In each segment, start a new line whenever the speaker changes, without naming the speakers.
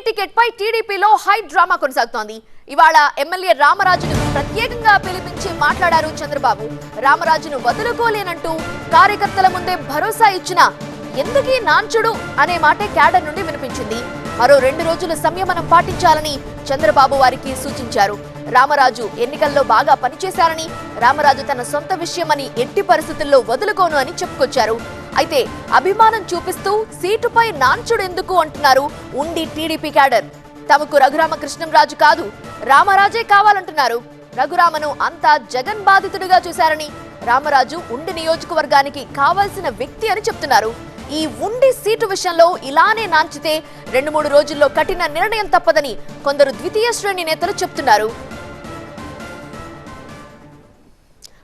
Ticket పై టీడీపీలో high drama కొనసాగుతోంది. ఇవాళ ఎమ్మెల్యే రామరాజును ప్రత్యేకంగా పిలిపించి మాట్లాడారు చంద్రబాబు. రామరాజును వదులుకోలేనంటూ కార్యకర్తల ముందే భరోసా ఇచ్చిన ఎందుకీ నాంచుడు అనే మాటే క్యాడర్ నుండి వినిపించింది. మరో 2 రోజుల సంయమనం పాటించాలని చంద్రబాబు వారికి సూచించారు. రామరాజు ఎన్నికల్లో బాగా పనిచేశారని, రామరాజు తన సొంత విషయమని ఎట్టి పరిస్థితుల్లో వదులుకోను అని చెప్పుకొచ్చారు. అయితే అభిమానం చూపిస్తూ సీటుపై నాంచుడు ఎందుకు అంటున్నారు ఉండి టీడీపీ క్యాడర్. తమకు రఘురామకృష్ణంరాజు కాదు, రామరాజే కావాలంటున్నారు. రఘురామను అంతా జగన్ బాధితుడిగా చూశారని, రామరాజు ఉండి నియోజకవర్గానికి కావాల్సిన వ్యక్తి అని చెప్తున్నారు. ఈ ఉండి సీటు విషయంలో ఇలానే నాంచితే 2-3 రోజుల్లో కఠిన నిర్ణయం తప్పదని కొందరు ద్వితీయ శ్రేణి నేతలు చెప్తున్నారు.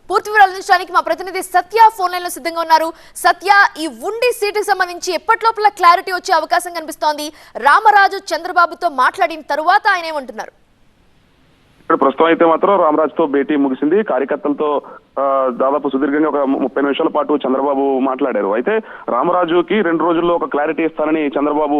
పూర్తి వివరాలు అందించడానికి మా ప్రతినిధి సత్య ఫోన్ లైన్ లో సిద్ధంగా ఉన్నారు. సత్య, ఈ ఉండి సీటుకు సంబంధించి ఎప్పటిలోపల క్లారిటీ వచ్చే అవకాశం కనిపిస్తోంది. రామరాజు చంద్రబాబుతో మాట్లాడిన తరువాత ఆయన ఏమంటున్నారు?
ఇప్పుడు ప్రస్తుతం అయితే మాత్రం రామరాజుతో భేటీ ముగిసింది. కార్యకర్తలతో దాదాపు సుదీర్ఘంగా ఒక 30 నిమిషాల పాటు చంద్రబాబు మాట్లాడారు. అయితే రామరాజుకి 2 రోజుల్లో ఒక క్లారిటీ ఇస్తానని చంద్రబాబు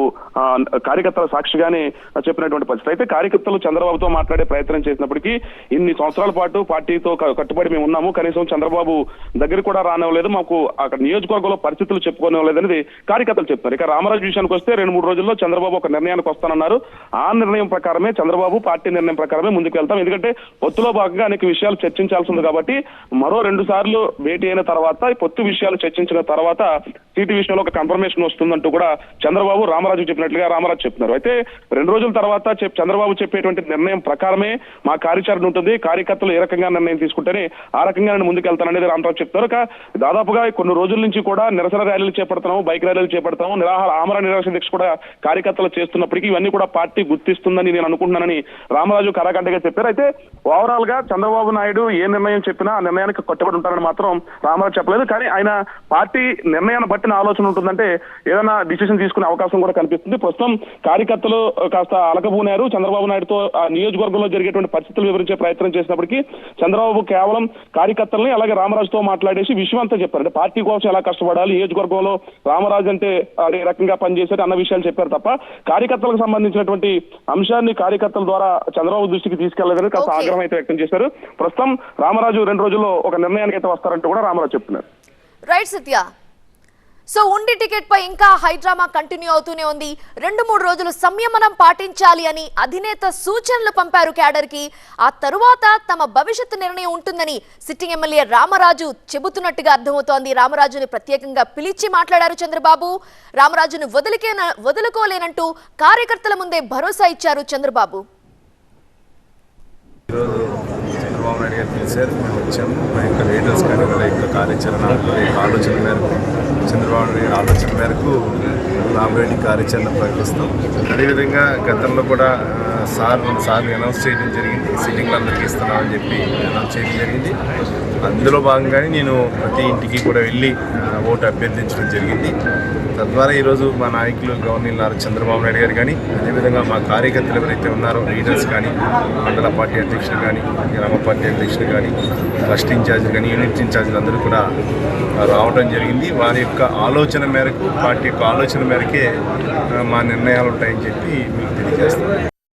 కార్యకర్తల సాక్షిగానే చెప్పినటువంటి పరిస్థితి. అయితే కార్యకర్తలు చంద్రబాబుతో మాట్లాడే ప్రయత్నం చేసినప్పటికీ ఇన్ని సంవత్సరాల పాటు పార్టీతో కట్టుబడి మేము ఉన్నాము, కనీసం చంద్రబాబు దగ్గర కూడా రానివ్వలేదు, మాకు అక్కడ నియోజకవర్గంలో పరిస్థితులు చెప్పుకోనివ్వలేదు అనేది కార్యకర్తలు చెప్తారు. ఇక రామరాజు విషయానికి వస్తే 2-3 రోజుల్లో చంద్రబాబు ఒక నిర్ణయానికి వస్తానన్నారు. ఆ నిర్ణయం ప్రకారమే చంద్రబాబు పార్టీ నిర్ణయం ప్రకారమే ముందుకు వెళ్తాం. ఎందుకంటే పొత్తులో భాగంగా అనేక విషయాలు చర్చించాల్సి ఉంది కాబట్టి మరో 2 సార్లు భేటీ అయిన తర్వాత పొత్తు విషయాలు చర్చించిన తర్వాత సీటు విషయంలో ఒక కన్ఫర్మేషన్ వస్తుందంటూ కూడా చంద్రబాబు రామరాజు చెప్పినట్లుగా రామరాజు చెప్తున్నారు. అయితే 2 రోజుల తర్వాత చంద్రబాబు చెప్పేటువంటి నిర్ణయం ప్రకారమే మా కార్యాచరణ ఉంటుంది, కార్యకర్తలు ఏ రకంగా నిర్ణయం తీసుకుంటేనే ఆ రకంగా నేను ముందుకు వెళ్తాననేది రామరాజు చెప్తారు. దాదాపుగా కొన్ని రోజుల నుంచి కూడా నిరసన ర్యాలీలు చేపడతాము, బైక్ ర్యాలీలు చేపడతాము, ఆమరణ నిరాశ దీక్ష కూడా కార్యకర్తలు చేస్తున్నప్పటికీ ఇవన్నీ కూడా పార్టీ గుర్తిస్తుందని నేను అనుకుంటున్నానని రామరాజు కరాఖండిగా చెప్పారు. అయితే ఓవరాల్ గా చంద్రబాబు నాయుడు ఏ నిర్ణయం చెప్పినా ఆ నిర్ణయానికి కట్టుబడి ఉంటారని మాత్రం రామరాజు చెప్పలేదు. కానీ ఆయన పార్టీ నిర్ణయాన్ని బట్టిన ఆలోచన ఉంటుందంటే ఏదైనా డిసిషన్ తీసుకునే అవకాశం కూడా కనిపిస్తుంది. ప్రస్తుతం కార్యకర్తలు కాస్త అలకబూనారు. చంద్రబాబు నాయుడుతో ఆ నియోజకవర్గంలో జరిగేటువంటి పరిస్థితులు వివరించే ప్రయత్నం చేసినప్పటికీ చంద్రబాబు కేవలం కార్యకర్తల్ని అలాగే రామరాజుతో మాట్లాడేసి విషయం అంతా చెప్పారు. అంటే పార్టీ కోసం ఎలా కష్టపడాలి, నియోజకవర్గంలో రామరాజు అంటే అదే రకంగా పనిచేశారు అన్న విషయాలు చెప్పారు తప్ప కార్యకర్తలకు సంబంధించినటువంటి అంశాన్ని కార్యకర్తల ద్వారా చంద్రబాబు దృష్టికి తీసుకెళ్లేదని కాస్త ఆగ్రహం అయితే వ్యక్తం చేశారు. ప్రస్తుతం రామరాజు 2 రోజుల్లో ఒక నిర్ణయానికి అయితే వస్తారంటూ కూడా రామరాజు చెప్తున్నారు.
రైట్ సత్య. సో ఉండి టికెట్ పై ఇంకా హైడ్రామా కంటిన్యూ అవుతూనే ఉంది. 2-3 రోజులు సంయమనం పాటించాలి అని అధినేత సూచనలు పంపారు క్యాడర్ కి. ఆ తరువాత తమ భవిష్యత్తు నిర్ణయం ఉంటుందని సిట్టింగ్ ఎమ్మెల్యే రామరాజు చెబుతున్నట్టుగా అర్థమవుతోంది. రామరాజుని ప్రత్యేకంగా పిలిచి మాట్లాడారు చంద్రబాబు. రామరాజును వదులుకోలేనంటూ కార్యకర్తల ముందే భరోసా ఇచ్చారు చంద్రబాబు.
చంద్రబాబు నాయుడు గారు పిలిచారు, మేము వచ్చాము. మా యొక్క లీడర్స్ కానీ వాళ్ళ యొక్క కార్యాచరణ ఆలోచన మేరకు, చంద్రబాబు నాయుడు గారి ఆలోచన మేరకు రామరెడ్డి కార్యాచరణ ప్రకటిస్తాం. అదేవిధంగా గతంలో కూడా సార్ 2 సార్లు అనౌన్స్ చేయడం జరిగింది, సిట్టింగ్లు అందరికీ ఇస్తున్నామని చెప్పి అనౌన్స్ చేయడం జరిగింది. అందులో భాగంగానే నేను ప్రతి ఇంటికి కూడా వెళ్ళి ఓటు అభ్యర్థించడం జరిగింది. తద్వారా ఈరోజు మా నాయకులు గవర్నర్ చంద్రబాబు నాయుడు గారు కానీ, అదేవిధంగా మా కార్యకర్తలు ఎవరైతే ఉన్నారో లీడర్స్ కానీ, మండల పార్టీ అధ్యక్షులు కానీ, గ్రామ పార్టీ అధ్యక్షులు కానీ, ట్రస్ట్ ఇన్ఛార్జీలు కానీ, యూనిట్ ఇన్ఛార్జీలు అందరూ కూడా రావడం జరిగింది. వారి యొక్క ఆలోచన మేరకు, పార్టీ యొక్క ఆలోచన మేరకే మా నిర్ణయాలు ఉంటాయని చెప్పి మీకు తెలియజేస్తాం.